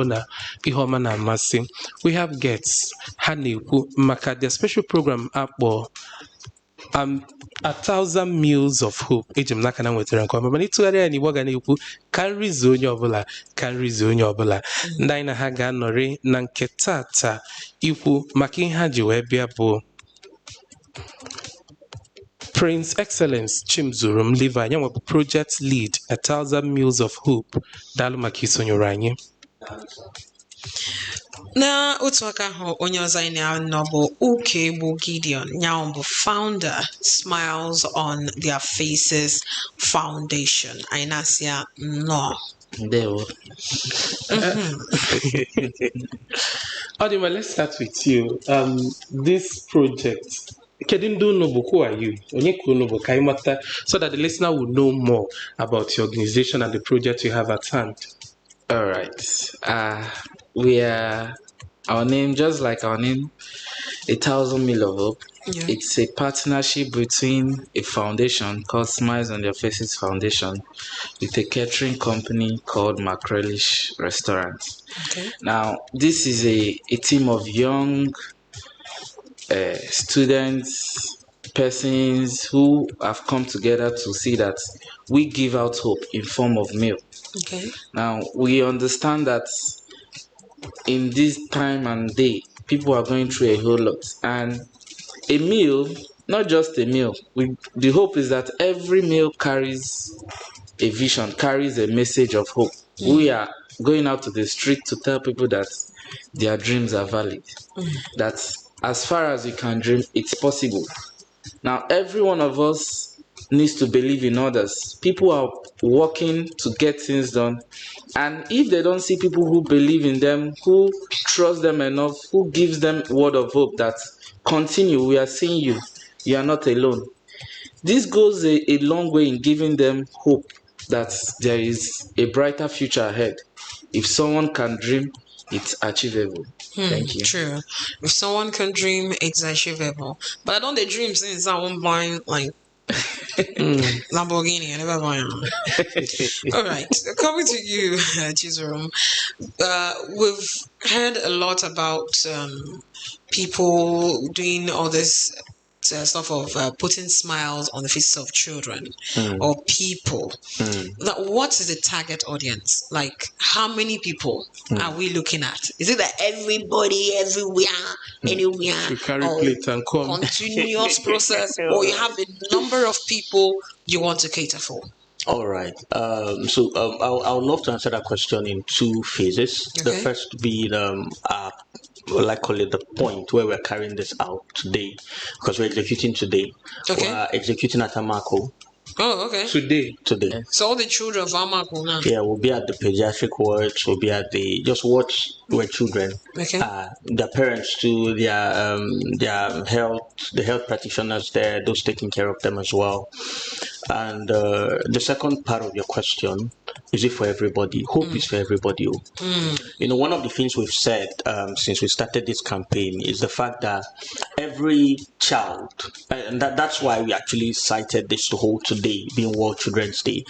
na ihoma na amasị. We have guests ha na-ekwu maka the special program akpọ 1,000 meals of hope. Eji m n'aka na nwetara nke ọma mana ịtụgharị ya n'Igbo ga na-ekwu ka nrizu onye ọbụla ka nrizu onye ọbụla. Ndị anyị na ha ga-anọrị na nke tata ikwu maka ihe ha ji wee bịa bụ Prince Excellence Chimzurum Levi, anyị nwebụ project lead 1,000 meals of hope. Daalụ maka isonyere anyị. Na otu aka ahụ onye ọzọ anyị na-anọ bụ Ukegbu Gideon, ya bụ founder Smiles on Their Faces Foundation. Anyị na-asị ya nnọọ. Ndewo. Odima, let's start with you. This project, Kedindu Nobu, who are you? Onyeku Nobu Kaimata, so that the listener will know more about your organization and the project you have at hand. All right. We are our name, just like our name, 1,000 Meal of Hope. Yeah. It's a partnership between a foundation called Smiles on Their Faces Foundation with a catering company called Macrelish Restaurants. Okay. Now, this is a team of young students, persons who have come together to see that we give out hope in form of meal. Okay. Now, we understand that in this time and day, people are going through a whole lot. And a meal, not just a meal, the hope is that every meal carries a vision, carries a message of hope. We are going out to the street to tell people that their dreams are valid. That as far as you can dream, it's possible. Now, every one of us needs to believe in others. People are working to get things done. And if they don't see people who believe in them, who trust them enough, who gives them word of hope that continue, we are seeing you, you are not alone. This goes a long way in giving them hope that there is a brighter future ahead. If someone can dream, it's achievable. Thank you. True. If someone can dream, it's achievable. But I don't the dream since I won't buy like Lamborghini. I never buy one. All right. Coming to you, Chizurum. We've heard a lot about people doing all this stuff of putting smiles on the faces of children or people. Now, what is the target audience? Like, how many people are we looking at? Is it that everybody, everywhere, anywhere, You carry plate and come. continuous process, or you have a number of people you want to cater for? All right. So I would love to answer that question in two phases. Okay. The first being I call it the point where we're carrying this out today, because we're executing today. Okay. We're executing at Amako Oh, okay. Today. So all the children of Amako now. Yeah, we'll be at the pediatric wards. We'll be at the just watch where children, Okay. their parents too, their health, the health practitioners there, those taking care of them as well. And the second part of your question, is it for everybody? Hope is for everybody. You know, one of the things we've said since we started this campaign is the fact that every child, and that's why we actually cited this to hold today, being World Children's Day.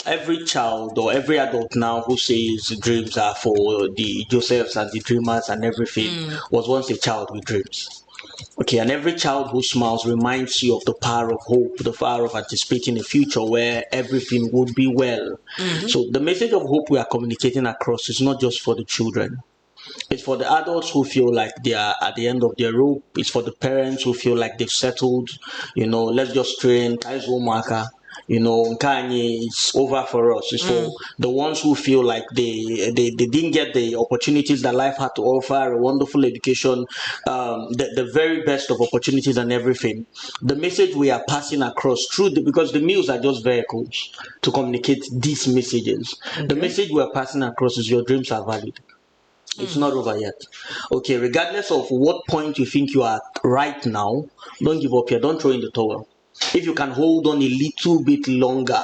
Every child or every adult now who says dreams are for the Josephs and the dreamers and everything was once a child with dreams. Okay, and every child who smiles reminds you of the power of hope, the power of anticipating a future where everything would be well. So the message of hope we are communicating across is not just for the children. It's for the adults who feel like they are at the end of their rope. It's for the parents who feel like they've settled. You know, let's just train. You know, Kanye, it's over for us. It's for the ones who feel like they didn't get the opportunities that life had to offer, a wonderful education, the very best of opportunities and everything. The message we are passing across because the meals are just vehicles to communicate these messages. The message we are passing across is your dreams are valid. It's not over yet. Okay, regardless of what point you think you are right now, don't give up here. Don't throw in the towel. if you can hold on a little bit longer.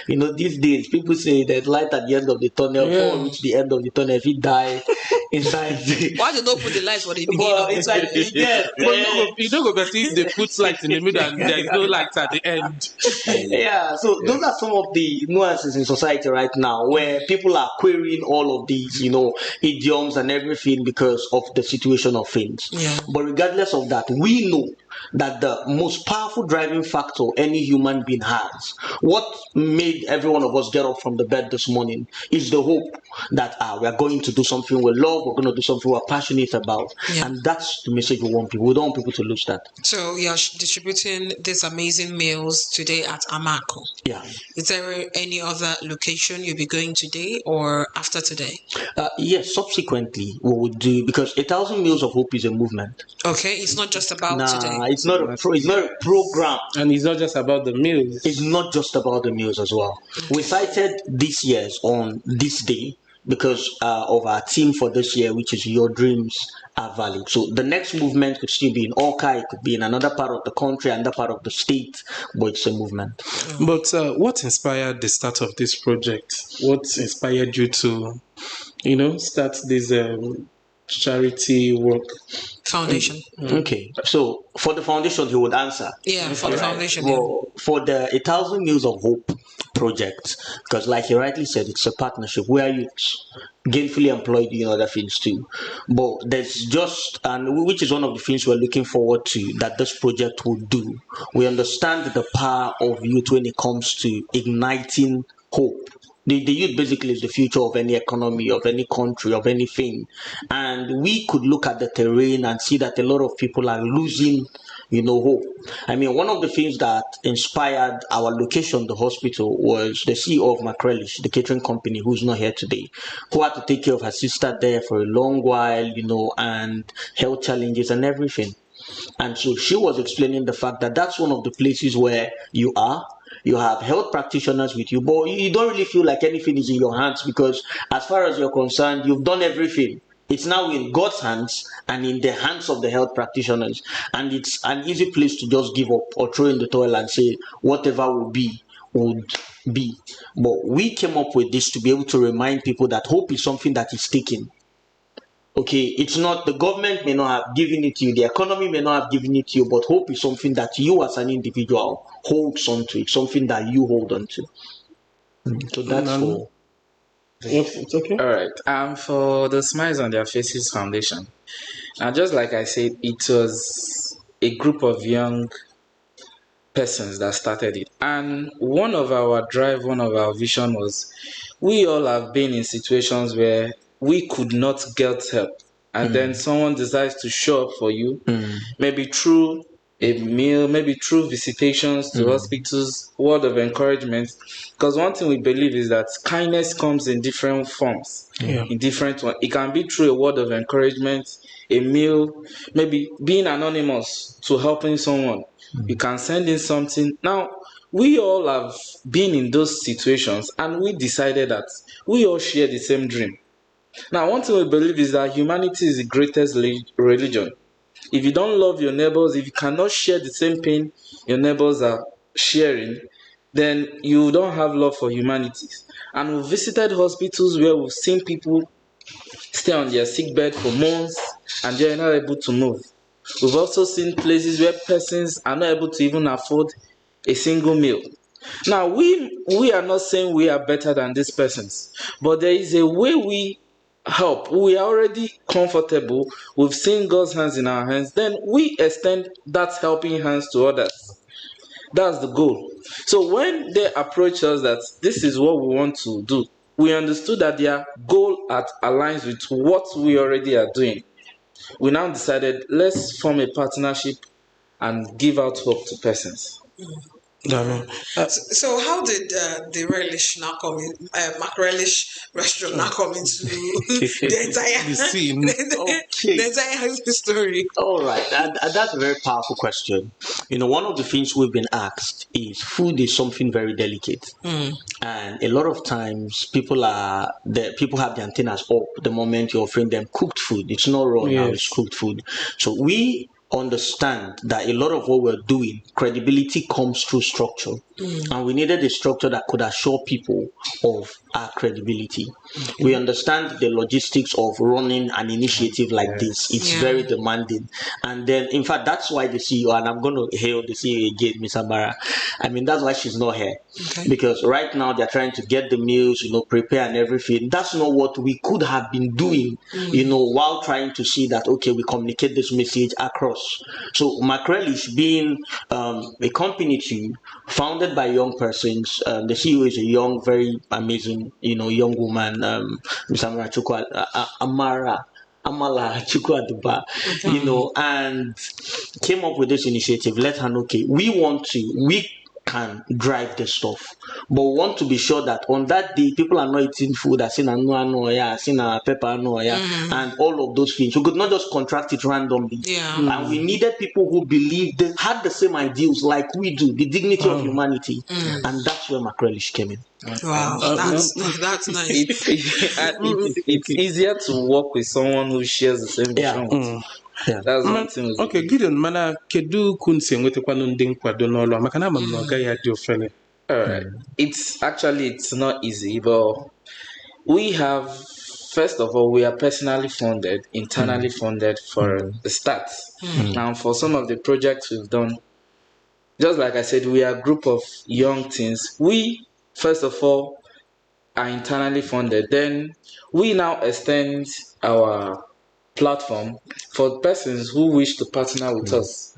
These days people say there's light at the end of the tunnel. Before we reach the end of the tunnel, if you die inside Why did not put the light for the beginning but of the it's like tunnel? But you don't go better if they put light in the middle and there is no light at the end. yeah, so those are some of the nuances in society right now where people are querying all of these, idioms and everything because of the situation of things. Yeah. But regardless of that, we know that the most powerful driving factor any human being has, what made every one of us get up from the bed this morning, is the hope that we are going to do something we love, we're going to do something we're passionate about. Yeah. And that's the message we want people. We don't want people to lose that. So you're distributing these amazing meals today at Amako. Yeah. Is there any other location you'll be going today or after today? Yes, subsequently we would do, because 1,000 Meals of Hope is a movement. Okay, it's not just about today. It's not it's not a program. And it's not just about the meals. It's not just about the meals as well. We cited this year's on this day because of our theme for this year, which is Your Dreams Are Valid. So the next movement could still be in Oka, it could be in another part of the country, another part of the state, but it's a movement. But what inspired the start of this project? What inspired you to, start this charity work? Foundation. Okay, so for the foundation, he would answer. Yeah, for the foundation. Well, for the 1,000 Meals of Hope project, because like he rightly said, it's a partnership. We are youths, gainfully employed in other things too. But there's just, and which is one of the things we're looking forward to that this project will do. We understand the power of youth when it comes to igniting hope. The youth basically is the future of any economy, of any country, of anything. And we could look at the terrain and see that a lot of people are losing, hope. I mean, one of the things that inspired our location, the hospital, was the CEO of Macrelish, the catering company, who's not here today, who had to take care of her sister there for a long while, and health challenges and everything. And so she was explaining the fact that that's one of the places where you have health practitioners with you, but you don't really feel like anything is in your hands, because as far as you're concerned, you've done everything. It's now in God's hands and in the hands of the health practitioners. And it's an easy place to just give up or throw in the towel and say, whatever would be. But we came up with this to be able to remind people that hope is something that is taken. Okay, it's not, the government may not have given it to you, the economy may not have given it to you, but hope is something that you as an individual holds on to. It's something that you hold on to. So that's for... It's okay. All right. For the Smiles on Their Faces Foundation, now just like I said, it was a group of young persons that started it, and one of our vision was, we all have been in situations where we could not get help, and then someone decides to show up for you, maybe through a meal, maybe through visitations to hospitals, word of encouragement. Because one thing we believe is that kindness comes in different forms, in different ones. It can be through a word of encouragement, a meal, maybe being anonymous to helping someone. You can send in something. Now, we all have been in those situations, and we decided that we all share the same dream. Now, one thing we believe is that humanity is the greatest religion. If you don't love your neighbors, if you cannot share the same pain your neighbors are sharing, then you don't have love for humanity. And we've visited hospitals where we've seen people stay on their sick bed for months and they're not able to move. We've also seen places where persons are not able to even afford a single meal. Now, we are not saying we are better than these persons, but there is a way we help. We are already comfortable. We've seen God's hands in our hands. Then we extend that helping hands to others. That's the goal. So when they approach us that this is what we want to do, we understood that their goal aligns with what we already are doing. We now decided, let's form a partnership and give out hope to persons. So how did the relish now come in, Macrelish restaurant now come into the entire scene? The entire story? All right, and that's a very powerful question. One of the things we've been asked is food is something very delicate, and a lot of times people have the antennas up the moment you're offering them cooked food. It's not raw now; it's cooked food. So we understand that a lot of what we're doing, credibility comes through structure. And we needed a structure that could assure people of our credibility. We understand the logistics of running an initiative like this. It's very demanding. And then, in fact, that's why the CEO, and I'm going to hail the CEO again, Miss Amara. I mean, that's why she's not here. Because right now they're trying to get the meals, prepare and everything. That's not what we could have been doing, while trying to see that, okay, we communicate this message across. So Macrelish being a company too, founded by young persons. The CEO is a young, very amazing, young woman, Ms. Amala Chukwaduba, and came up with this initiative. Let her know, okay, we can drive the stuff, but we want to be sure that on that day people are not eating food as in a pepper and all of those things. We could not just contract it randomly. And we needed people who believed they had the same ideals like we do, the dignity of humanity. And that's where Macrelish came in. Wow, that's nice. It's easier to work with someone who shares the same vision with you. That's one thing. Okay, Gideon, mana kedu kunsi enwetekwanụ ndị nkwado n'ọlụ maka na ama m na ọ gaghị adị ofele. Alright. It's not easy, but we have, first of all, we are personally funded, internally funded for the start. Now, for some of the projects we've done, just like I said, we are a group of young teens. We, first of all, are internally funded. Then we now extend our platform for persons who wish to partner with us.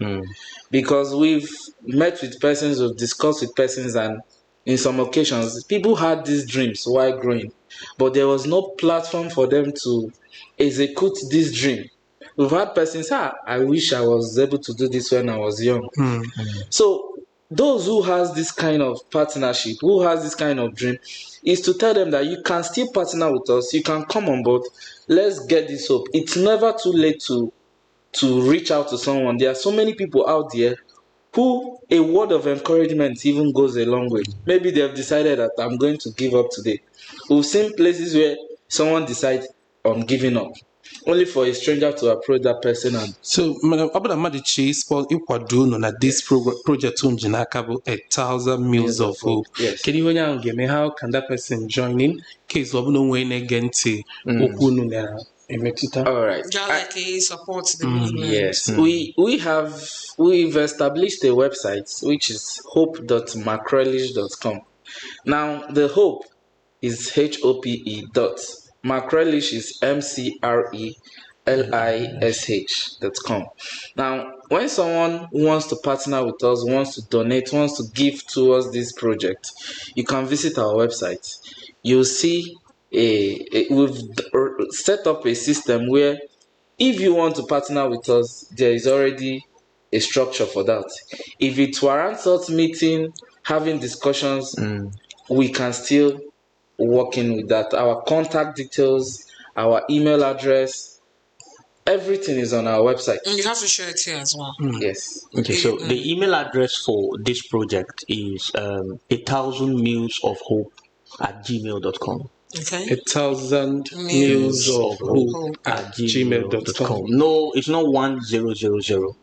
Because we've met with persons, we've discussed with persons, and in some occasions, people had these dreams while growing, but there was no platform for them to execute this dream. We've had persons say, I wish I was able to do this when I was young. So those who has this kind of partnership, who has this kind of dream, is to tell them that you can still partner with us, you can come on board, let's get this up. It's never too late to reach out to someone. There are so many people out there who a word of encouragement even goes a long way. Maybe they have decided that I'm going to give up today. We've seen places where someone decides on giving up, only for a stranger to approach that person. And so, Madam Abada Madichi, ịkwado unu na this project unu ji n'aka bụ 1,000 meals of hope. Yes. Kedu ihe onye ahụ ga-eme? How can that person join in? Case ọ bụla onwe na-ege ntị okwu unu na-emetụta. all right. Just like he supports the movement. Yes, we've established a website which is hope.macrelish.com. Now the hope is HOPE dot. Macrelish is MCRELISH.com. Now, when someone wants to partner with us, wants to donate, wants to give towards this project, you can visit our website. You'll see we've set up a system where if you want to partner with us, there is already a structure for that. If it warrants us meeting, having discussions, we can still working with that. Our contact details, our email address, everything is on our website. And you have to share it here as well. Yes. Okay, so the email address for this project is 1,000mealsofhope@gmail.com. Okay. 1,000 meals of hope at gmail.com. No, it's not 1000.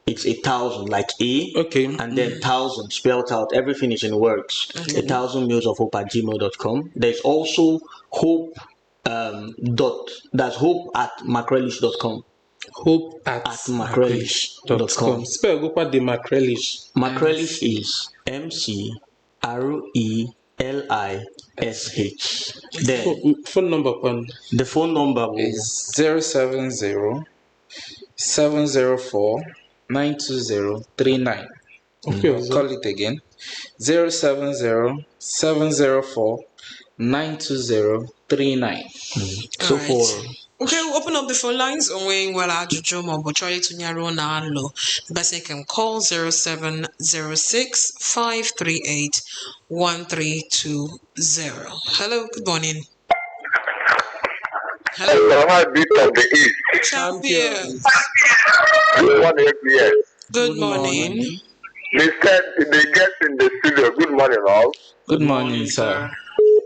It's 1,000, like A, Okay. and then 1,000 spelled out. Everything is in words. 1,000mealsofhope@gmail.com. There's also hope that's hope@macrelish.com. hope@macrelish.com. Spell go the Macrelish. Macrelish is MCRELISH. Then Phone number one. the phone number Is 070-704-92039. Okay. Call it again. 070-704-92039. so Alright. for Okay, we'll open up the phone lines. Onwe Nwela Ajụjụ ma ọ bụ chọrọ itinye ọrụ na alụ. The person can call 0706-538-1320. Hello, good morning. Hello, Hi, beat of the East. champions. Good morning, yes. Good morning. They said they get in the studio. Good morning, all. Good morning, sir.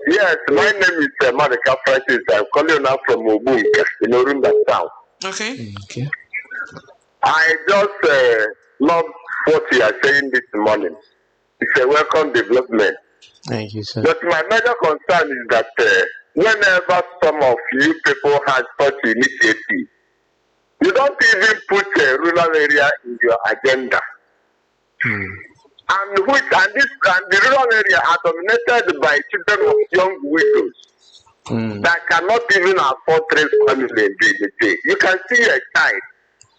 Yes, my name is Monica Francis. I'm calling now from Obunke in Orumba Town. Okay. Okay. I just love what you are saying this morning. It's a welcome development. Thank you, sir. But my major concern is that whenever some of you people have such initiative, you don't even put a rural area in your agenda. And the rural area are dominated by children of young widows that cannot even afford 3 family in the day. You can see a child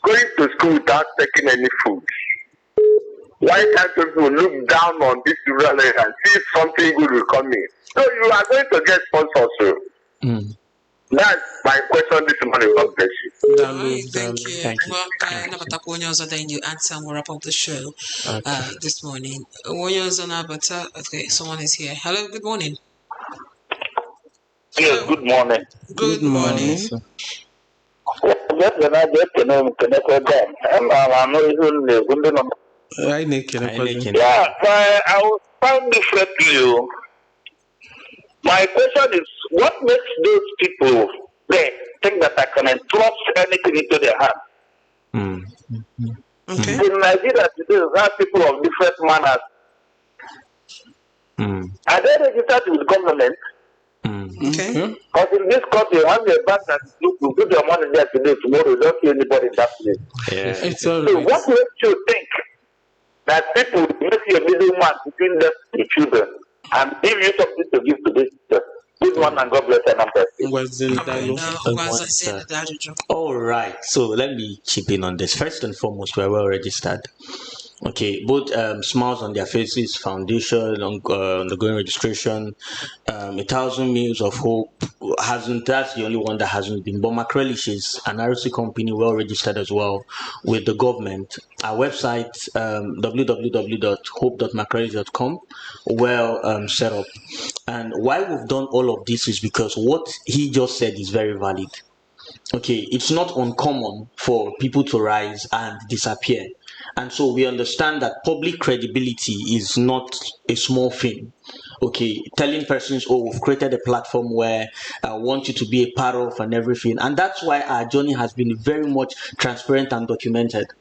going to school without taking any food. Why can't people look down on this rural area and see if something good will come in? So you are going to get sponsors. That's my question this morning. God bless you. Thank you. Thank you. Then you answer and we'll wrap up the show this morning. Okay, someone is here. Hello, good morning. Yes, good morning. Good morning. Sir. Yeah, I will find differently. My question is, what makes those people there think that I can entrust anything into their hands? Okay. In Nigeria today, we have people of different manners. Are they registered with government? Okay. Because in this country, you have a bank that you put your money there today, tomorrow you don't see anybody in that place. Yeah. It's all So right. what makes you think that people make you a middleman between them and the children and give you something to give to this children? Good one and God bless you. All right. So let me chip in on this. First and foremost, we're well registered. Okay, both Smiles on Their Faces Foundation, undergoing registration, 1,000 Meals of Hope hasn't. That's the only one that hasn't been. But Macrelish is an RC company, well registered as well with the government. Our website, www.hope.macrelish.com, well set up. And why we've done all of this is because what he just said is very valid. Okay, it's not uncommon for people to rise and disappear. And so we understand that public credibility is not a small thing. Okay, telling persons, oh, we've created a platform where I want you to be a part of and everything. And that's why our journey has been very much transparent and documented.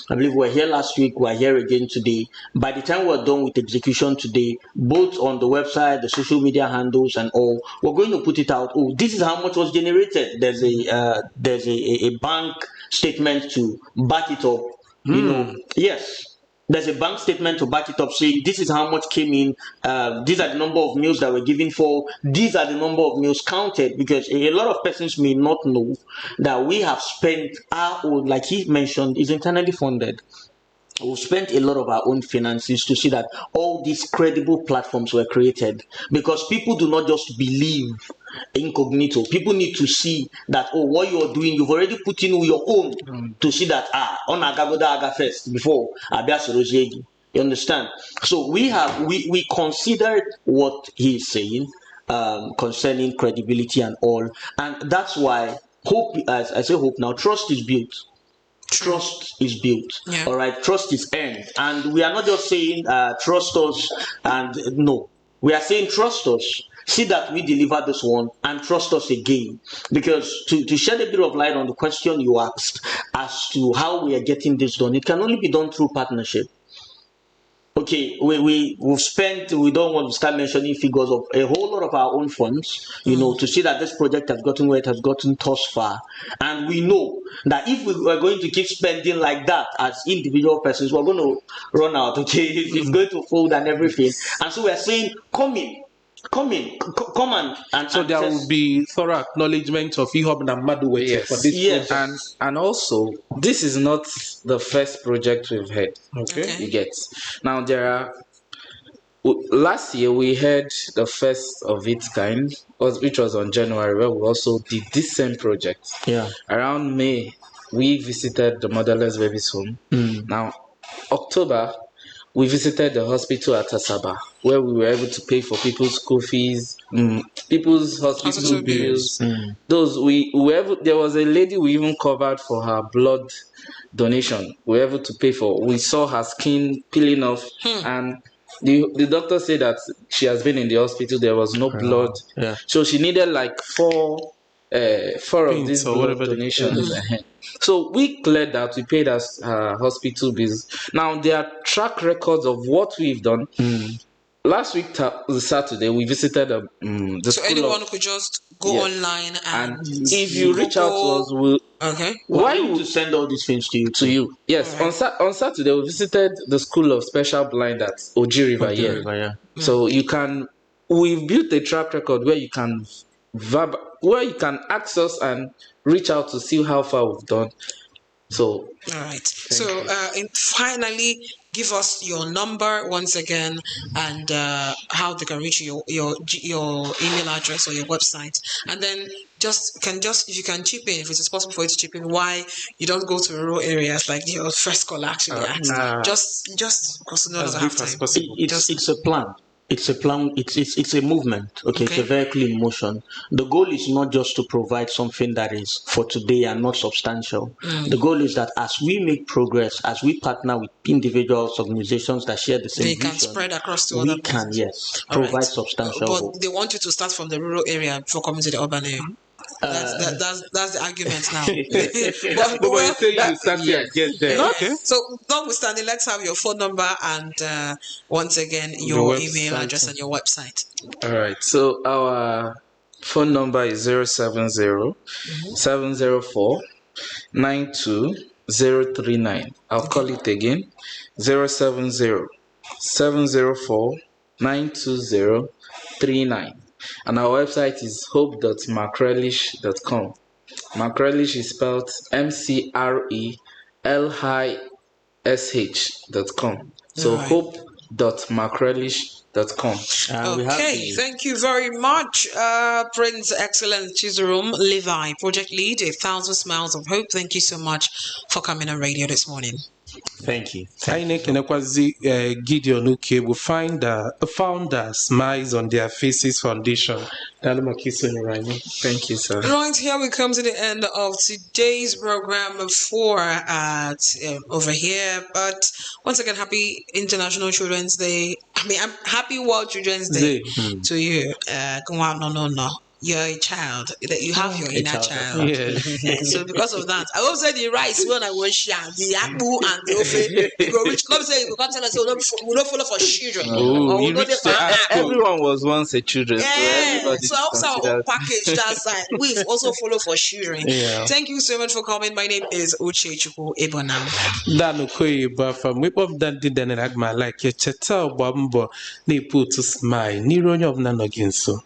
I believe we're here last week, we're here again today. By the time we're done with execution today, both on the website, the social media handles and all, we're going to put it out. Oh, this is how much was generated. There's a bank statement to back it up. You know, yes. There's a bank statement to back it up saying this is how much came in, these are the number of meals that we're giving for, these are the number of meals counted, because a lot of persons may not know that we have spent our own, like he mentioned, is internally funded. We've spent a lot of our own finances to see that all these credible platforms were created, because people do not just believe incognito. People need to see that, oh, what you're doing, you've already put in your own to see that, on Agagoda Aga first before Abia Sorojegi. You understand? So we considered what he's saying concerning credibility and all, and that's why hope, as I say, hope now, trust is built. Trust is built. Yeah. All right, trust is earned, and we are not just saying trust us, and no, we are saying trust us. See that we deliver this one and trust us again. Because to shed a bit of light on the question you asked as to how we are getting this done, it can only be done through partnership. Okay, we've spent, we don't want to start mentioning figures of a whole lot of our own funds, you know, to see that this project has gotten where it has gotten thus far. And we know that if we are going to keep spending like that as individual persons, we're going to run out, okay? It's going to fold and everything. And so we're saying, come and So there will be thorough acknowledgement of Ihob and Maduwe Yes. for this Yes. project. And also, this is not the first project we've had. Okay. You get. Now there are. Last year we had the first of its kind, which was on January, where we also did this same project. Yeah. Around May, we visited the motherless babies home. Now, October, we visited the hospital at Asaba, where we were able to pay for people's school fees, people's hospital bills. Those there was a lady we even covered for her blood donation. We were able to pay for. We saw her skin peeling off, and the doctor said that she has been in the hospital. There was no blood, Yeah. so she needed like 4 four of these or blood whatever donations. So we cleared that. We paid us hospital bills. Now there are track records of what we've done. Last week, Saturday, we visited the So school anyone of, could just go yes. online And and if you reach out to us, we'll. Okay. Why you you to send all these things to you? to you? Yes. Alright. On Saturday, we visited the school of special blind at Oji River Of the here. river, yeah. So you can. We've built a track record where you can ask us and reach out to see how far we've done. So. All right. So, finally, give us your number once again and how they can reach your email address or your website, and then if you can chip in, if it is possible for you to chip in, why you don't go to rural areas like your first caller actually asked. Just because we no longer have time. It's a plan. It's a plan. It's a movement. Okay? It's a vehicle in motion. The goal is not just to provide something that is for today and not substantial. The goal is that as we make progress, as we partner with individuals, organizations that share the same They can vision, spread across to we other can places. provide substantial but hope. they want you to start from the rural area before coming to the urban area. That's the argument now. But when you say you start here, get there. Okay. So, notwithstanding, let's have your phone number and once again your email address and your website. All right. So our phone number is 070-704 92039. I'll call it again. 070-704 92039. And our website is hope.macrelish.com. Macrelish is spelled MCRELISH.com. So hope.macrelish.com. Okay, thank you very much, Prince Excellent Chizarum Levi, Project Lead, 1,000 Smiles of Hope. Thank you so much for coming on radio this morning. Thank you. Gideon Uke will find founder Smiles on Their Faces Foundation. Thank you, sir. Right, here we come to the end of today's program over here. But once again, happy International Children's Day. I'm happy World Children's Day to you. No. You're a child. You have your inner child. Yes. So because of that, I also said the rice when I was young, the apple and the ofe. You go reach. Let me say you can't tell us we don't follow for children. Everyone was once a children. So I also our package that side. We've also follow for children. Yeah. Thank you so much for coming. My name is Uche Chukwu Ebonam. Dano Koyiba from Whip of that did an agma like a cheta or bambo, they put to smile. Nironyo of Nanoginso.